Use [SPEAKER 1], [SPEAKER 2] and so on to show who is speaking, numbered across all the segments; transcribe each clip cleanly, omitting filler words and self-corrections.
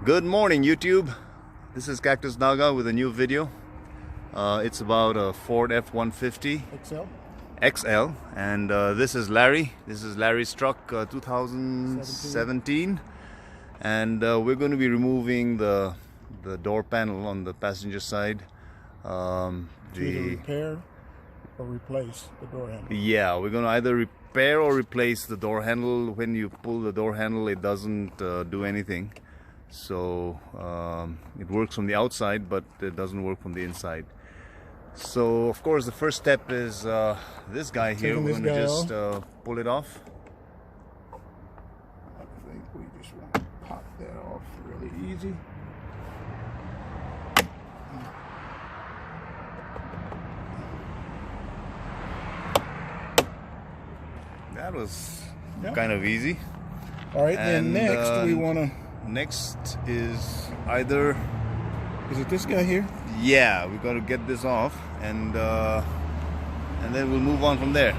[SPEAKER 1] Good morning, YouTube. This is Cactus Naga with a new video. It's about a Ford F150 XL, and this is Larry. This is Larry's truck, 2017, and we're going to be removing the door panel on the passenger side.
[SPEAKER 2] To either repair or replace the door handle.
[SPEAKER 1] Yeah, we're going to either repair or replace the door handle. When you pull the door handle, it doesn't do anything. So it works from the outside, but it doesn't work from the inside. So of course the first step is this guy here. We're going to just pull it off.
[SPEAKER 2] I think we just want to pop that off really easy.
[SPEAKER 1] That was kind of easy.
[SPEAKER 2] All right, and then next we want to...
[SPEAKER 1] Next is either...
[SPEAKER 2] Is it this guy here?
[SPEAKER 1] Yeah, we got to get this off, and then we'll move on from there.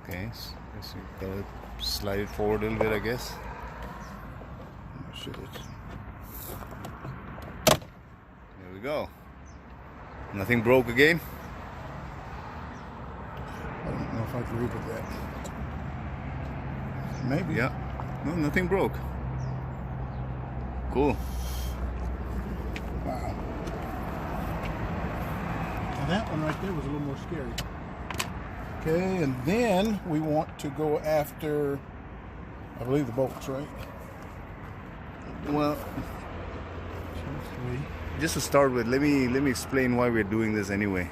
[SPEAKER 1] Okay, so you gotta slide it forward a little bit, I guess. There we go. Nothing broke again?
[SPEAKER 2] I don't know if I agree with that. Maybe.
[SPEAKER 1] Yeah. No, nothing broke. Cool.
[SPEAKER 2] Wow. Now that one right there was a little more scary. Okay, and then we want to go after, I believe, the bolts, right?
[SPEAKER 1] Well,
[SPEAKER 2] 2, 3.
[SPEAKER 1] just to start with, let me explain why we're doing this anyway.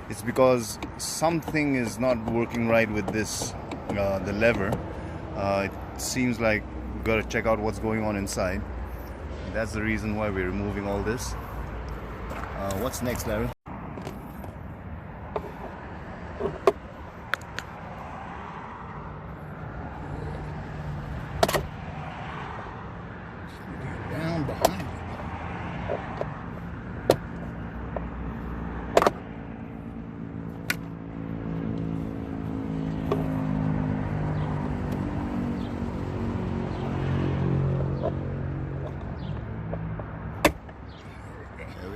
[SPEAKER 1] It's because something is not working right with this, the lever. It seems like we've got to check out what's going on inside. And that's the reason why we're removing all this. What's next, Larry?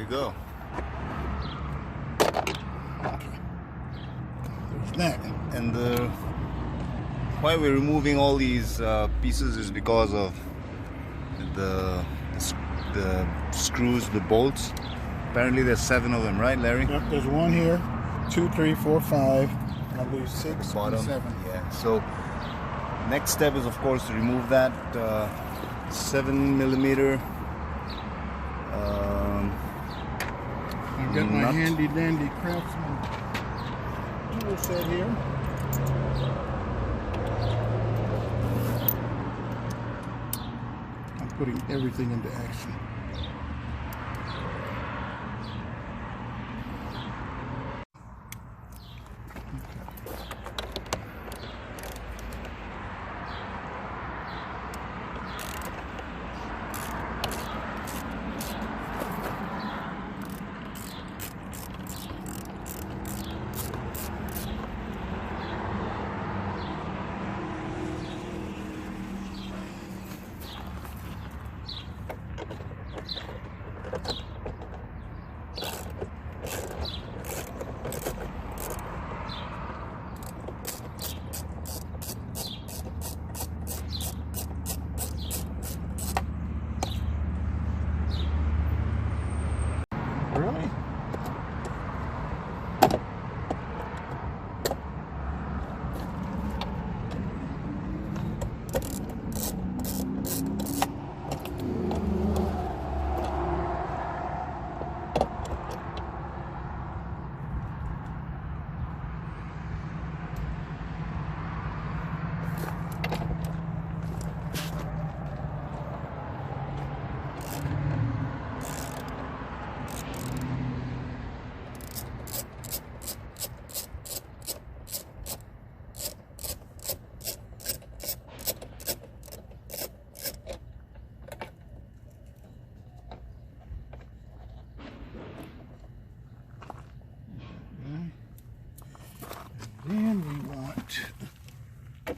[SPEAKER 1] Go.
[SPEAKER 2] There's that.
[SPEAKER 1] And why we're removing all these pieces is because of the screws, the bolts. Apparently there's 7 of them, right, Larry?
[SPEAKER 2] Yep, there's 1 here, 2, 3, 4, 5, I believe 6,
[SPEAKER 1] bottom,
[SPEAKER 2] and 7.
[SPEAKER 1] Yeah. So next step is of course to remove that 7mm.
[SPEAKER 2] I've got my handy dandy Craftsman tool set here. I'm putting everything into action.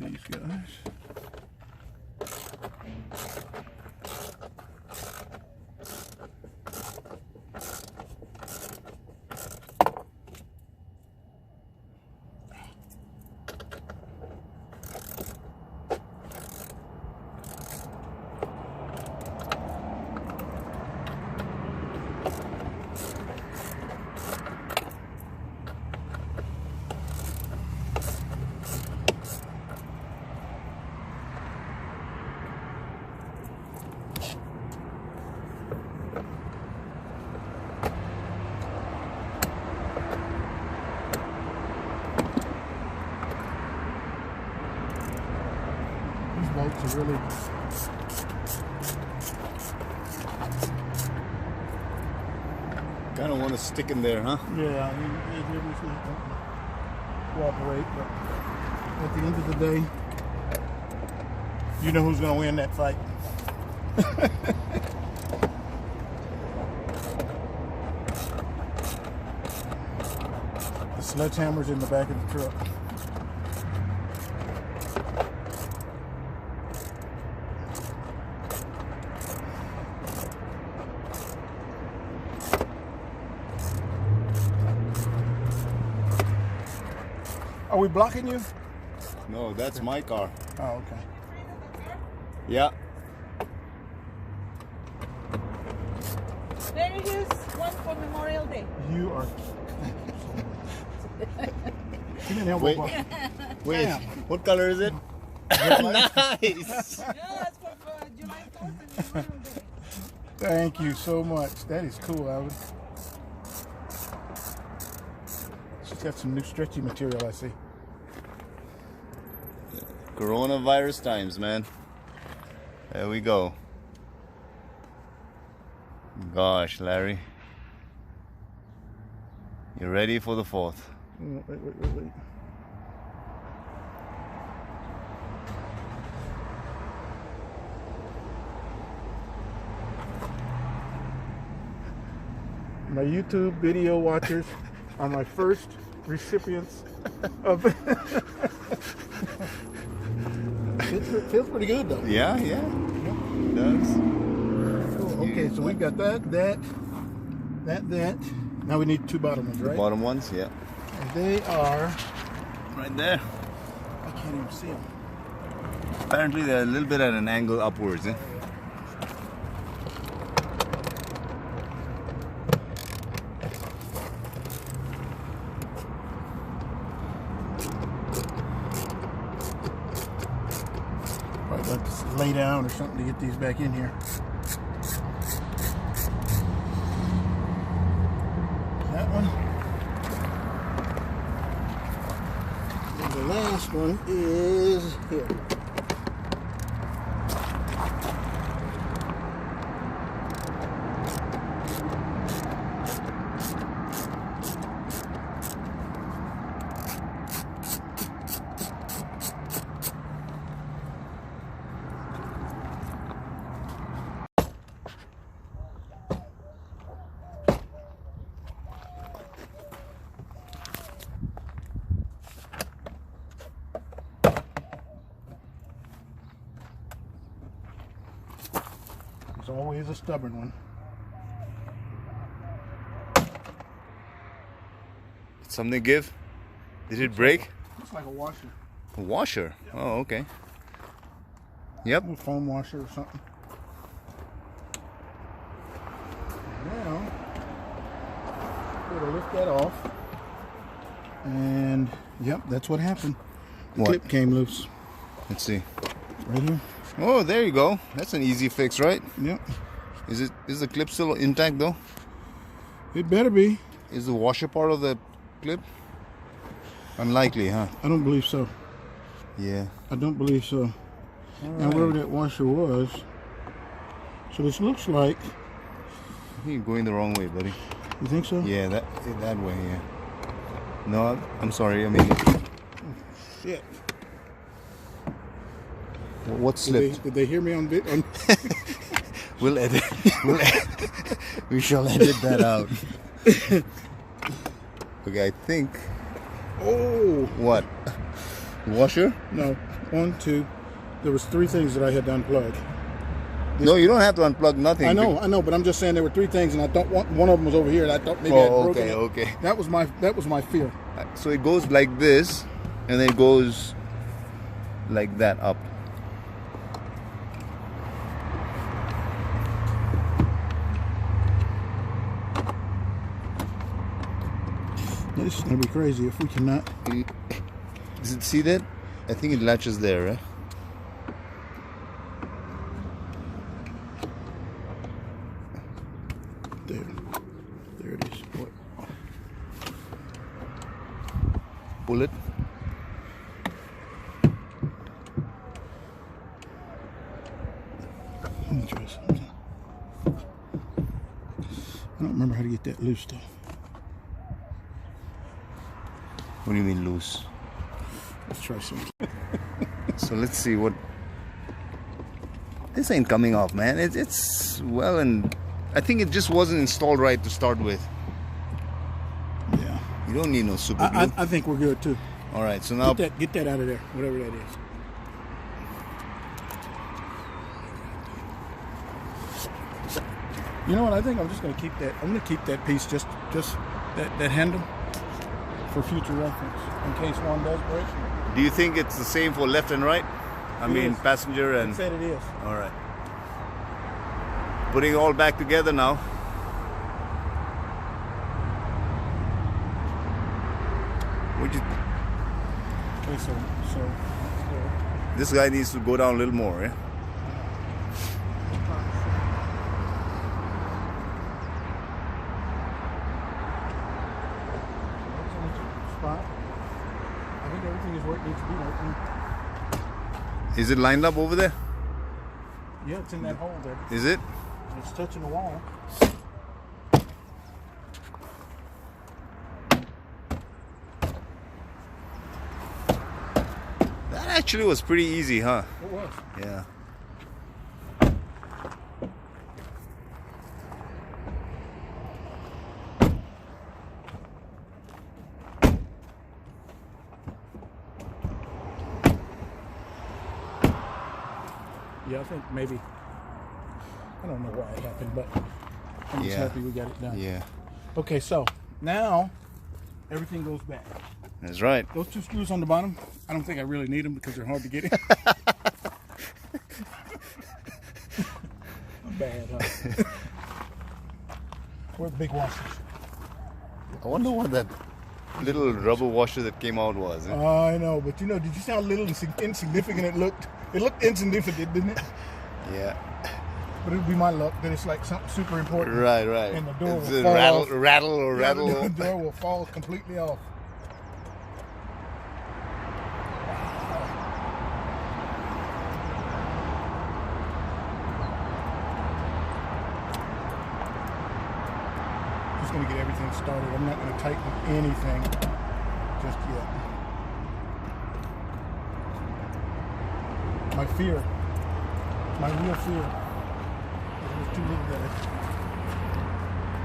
[SPEAKER 2] these guys. Bolts are really
[SPEAKER 1] Kind of want to stick in there, huh?
[SPEAKER 2] yeah, I mean, it didn't cooperate, but at the end of the day, you know who's going to win that fight. The sledgehammer's in the back of the truck. Are we blocking you?
[SPEAKER 1] No, that's my car.
[SPEAKER 2] Oh, okay.
[SPEAKER 1] Yeah.
[SPEAKER 3] There it is, one for Memorial Day.
[SPEAKER 2] You are. Give me an elbow
[SPEAKER 1] Wait.
[SPEAKER 2] bump.
[SPEAKER 1] Wait,
[SPEAKER 2] Damn.
[SPEAKER 1] what color is it? Nice.
[SPEAKER 3] Yeah, that's for July 4th and Memorial Day.
[SPEAKER 2] Thank you so much. That is cool, Alvin. She's got some new stretchy material, I see.
[SPEAKER 1] Coronavirus times, man. There we go. Gosh, Larry. You ready for the 4th?
[SPEAKER 2] Wait. My YouTube video watchers are my first recipients of it. Feels pretty good though.
[SPEAKER 1] Yeah, it does.
[SPEAKER 2] Cool. Okay, so we got that. Now we need two bottom ones, right?
[SPEAKER 1] Bottom ones, yeah.
[SPEAKER 2] And they are,
[SPEAKER 1] Right there.
[SPEAKER 2] I can't even see them.
[SPEAKER 1] Apparently they're a little bit at an angle upwards, eh?
[SPEAKER 2] Probably have to lay down or something to get these back in here. That one. And the last one is here. There's always a stubborn one.
[SPEAKER 1] Did something give? Did it break?
[SPEAKER 2] Looks like a washer.
[SPEAKER 1] A washer? Oh, okay. Yep.
[SPEAKER 2] A foam washer or something. Now, we're going to lift that off. And, yep, that's what happened. The
[SPEAKER 1] What?
[SPEAKER 2] clip came loose.
[SPEAKER 1] Let's see.
[SPEAKER 2] Right here.
[SPEAKER 1] Oh, there you go. That's an easy fix, right?
[SPEAKER 2] Yep.
[SPEAKER 1] Is the clip still intact though?
[SPEAKER 2] It better be.
[SPEAKER 1] Is the washer part of the clip? Unlikely, huh?
[SPEAKER 2] I don't believe so.
[SPEAKER 1] Yeah.
[SPEAKER 2] I don't believe so. Now, wherever that washer was. So this looks like.
[SPEAKER 1] I think you're going the wrong way, buddy.
[SPEAKER 2] You think so?
[SPEAKER 1] Yeah, that way, yeah. No, I'm sorry. I mean,
[SPEAKER 2] Shit.
[SPEAKER 1] what slipped?
[SPEAKER 2] Did they hear me on bit?
[SPEAKER 1] We'll edit. We shall edit that out. Okay, I think.
[SPEAKER 2] Oh.
[SPEAKER 1] What? Washer?
[SPEAKER 2] No. 1, 2. There was 3 things that I had to unplug.
[SPEAKER 1] No, you don't have to unplug nothing.
[SPEAKER 2] I know, but I'm just saying there were 3 things, and I thought one of them was over here, and I thought maybe I'd broken it.
[SPEAKER 1] Okay.
[SPEAKER 2] That was my fear.
[SPEAKER 1] So it goes like this, and then it goes like that up.
[SPEAKER 2] This is gonna be crazy if we cannot.
[SPEAKER 1] Does it see that? I think it latches there, right?
[SPEAKER 2] There it is. What?
[SPEAKER 1] Pull it.
[SPEAKER 2] Let me try something. I don't remember how to get that loose though.
[SPEAKER 1] What do you mean loose?
[SPEAKER 2] Let's try something.
[SPEAKER 1] So let's see what. This ain't coming off, man. It's well, and I think it just wasn't installed right to start with.
[SPEAKER 2] Yeah.
[SPEAKER 1] You don't need no super glue.
[SPEAKER 2] I think we're good too.
[SPEAKER 1] All right, so now
[SPEAKER 2] Get that out of there, whatever that is. You know what? I think I'm just going to keep that. I'm going to keep that piece, just that handle, for future reference in case one does break.
[SPEAKER 1] do you think it's the same for left and right? I mean,
[SPEAKER 2] is.
[SPEAKER 1] passenger and.
[SPEAKER 2] I said it is.
[SPEAKER 1] All right. Putting it all back together now. Would you?
[SPEAKER 2] Okay, so
[SPEAKER 1] This guy needs to go down a little more, yeah?
[SPEAKER 2] spot. I think everything is where it needs to be right now.
[SPEAKER 1] Is it lined up over there?
[SPEAKER 2] Yeah, it's in that hole there.
[SPEAKER 1] Is it?
[SPEAKER 2] It's touching the wall.
[SPEAKER 1] That actually was pretty easy, huh?
[SPEAKER 2] It was.
[SPEAKER 1] Yeah.
[SPEAKER 2] Yeah, I think maybe. I don't know why it happened, but I'm just
[SPEAKER 1] Yeah.
[SPEAKER 2] happy we got it done.
[SPEAKER 1] Yeah.
[SPEAKER 2] Okay, so now everything goes back.
[SPEAKER 1] That's right.
[SPEAKER 2] Those 2 screws on the bottom, I don't think I really need them because they're hard to get in. Bad, huh? Where's the big washers?
[SPEAKER 1] I wonder what that little rubber washer that came out was. Eh?
[SPEAKER 2] I know, but you know, did you see how little insignificant it looked? It looked insignificant, didn't it?
[SPEAKER 1] Yeah.
[SPEAKER 2] But it would be my luck that it's like something super important.
[SPEAKER 1] Right, right.
[SPEAKER 2] And the door
[SPEAKER 1] It's
[SPEAKER 2] will
[SPEAKER 1] a
[SPEAKER 2] fall
[SPEAKER 1] rattle,
[SPEAKER 2] off.
[SPEAKER 1] rattle or
[SPEAKER 2] Yeah,
[SPEAKER 1] rattle.
[SPEAKER 2] the door will fall completely off. Just going to get everything started. I'm not going to tighten anything just yet. My fear, my real fear, is those 2 little guys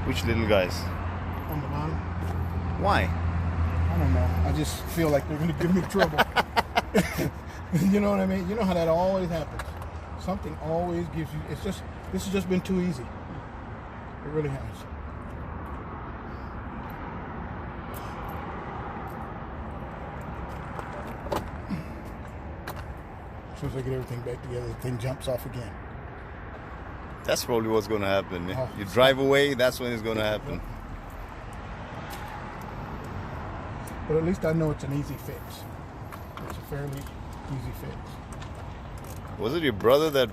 [SPEAKER 1] Which little guys?
[SPEAKER 2] on the bottom.
[SPEAKER 1] Why?
[SPEAKER 2] I don't know. I just feel like they're going to give me trouble. You know what I mean? You know how that always happens. Something always gives you. It's just. This has just been too easy. It really has. As soon as I get everything back together, the thing jumps off again.
[SPEAKER 1] That's probably what's going to happen.
[SPEAKER 2] Oh.
[SPEAKER 1] You drive away, that's when it's going to happen.
[SPEAKER 2] But at least I know it's an easy fix. It's a fairly easy fix.
[SPEAKER 1] Was it your brother that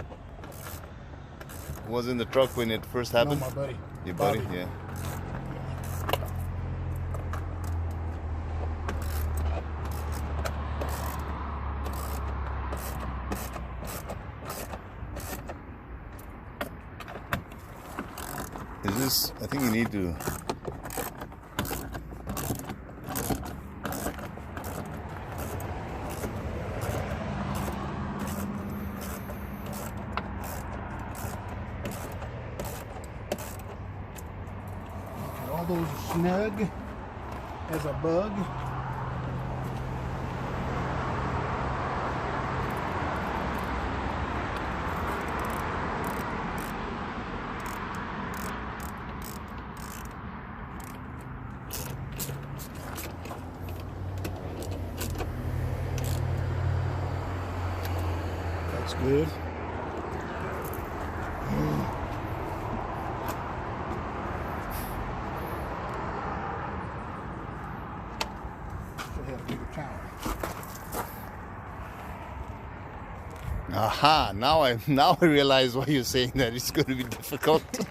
[SPEAKER 1] was in the truck when it first happened?
[SPEAKER 2] No, my buddy.
[SPEAKER 1] Your buddy?
[SPEAKER 2] Bobby.
[SPEAKER 1] Yeah. Is this, I think you need to.
[SPEAKER 2] All those are snug as a bug. lid. Should have a bigger towel.
[SPEAKER 1] Aha! Now I realize why you're saying that it's going to be difficult.
[SPEAKER 2] Get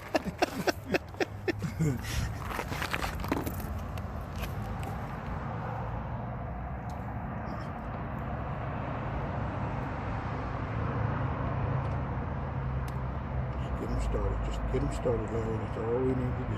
[SPEAKER 2] them started. Just get them started, Larry. That's all we need to do.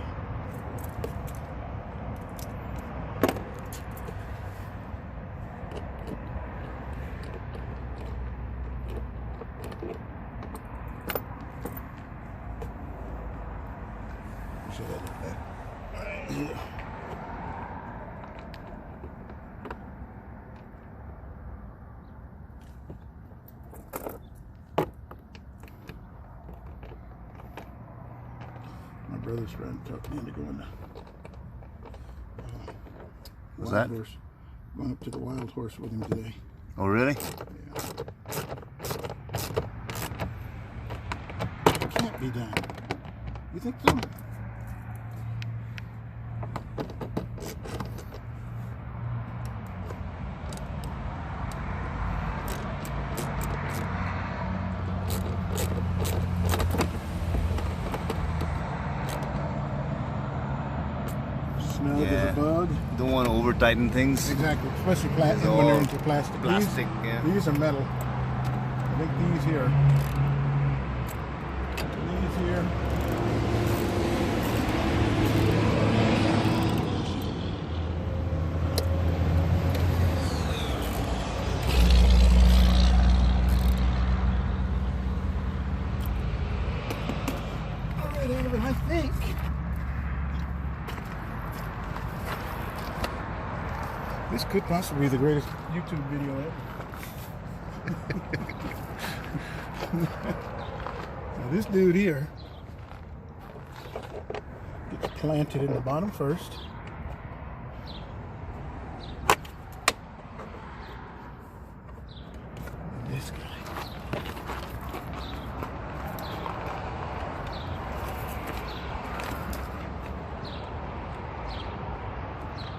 [SPEAKER 2] See that look better. Yeah. My brother's trying to talk me into going to
[SPEAKER 1] What's
[SPEAKER 2] Wild
[SPEAKER 1] that?
[SPEAKER 2] Horse. Going up to the Wild Horse with him today.
[SPEAKER 1] Oh, really?
[SPEAKER 2] Yeah. It can't be done. You think so? Snug as a bug.
[SPEAKER 1] Don't want to over tighten things.
[SPEAKER 2] Exactly, especially plastic when they're into plastic.
[SPEAKER 1] Plastic, yeah.
[SPEAKER 2] These are metal. I think these here. These here. All right, Annabelle, I think. This could possibly be the greatest YouTube video ever. Now this dude here gets planted in the bottom first. And this guy.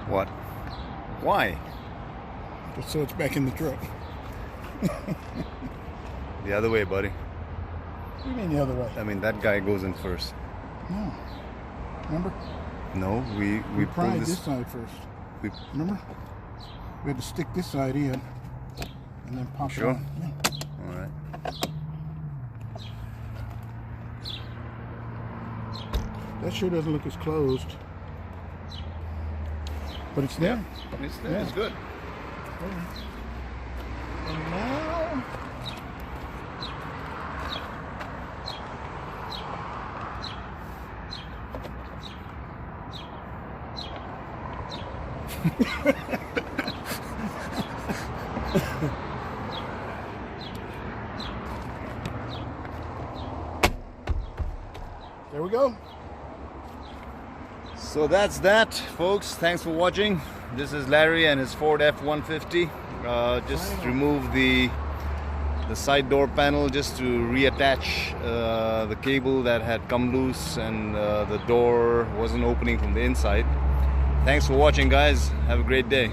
[SPEAKER 1] What? Why?
[SPEAKER 2] Just so it's back in the truck.
[SPEAKER 1] The other way, buddy.
[SPEAKER 2] What do you mean the other way?
[SPEAKER 1] I mean, that guy goes in first.
[SPEAKER 2] No. Remember?
[SPEAKER 1] No, we pull
[SPEAKER 2] pried
[SPEAKER 1] this.
[SPEAKER 2] this side first.
[SPEAKER 1] We,
[SPEAKER 2] Remember? We had to stick this side in and then pop
[SPEAKER 1] Sure.
[SPEAKER 2] it on. Yeah.
[SPEAKER 1] all right.
[SPEAKER 2] That sure doesn't look as closed. But it's there.
[SPEAKER 1] It's
[SPEAKER 2] Yeah.
[SPEAKER 1] It's good.
[SPEAKER 2] And now there we go.
[SPEAKER 1] So that's that, folks. Thanks for watching. This is Larry and his Ford F150. Just remove the side door panel just to reattach the cable that had come loose, and the door wasn't opening from the inside. Thanks for watching, guys. Have a great day.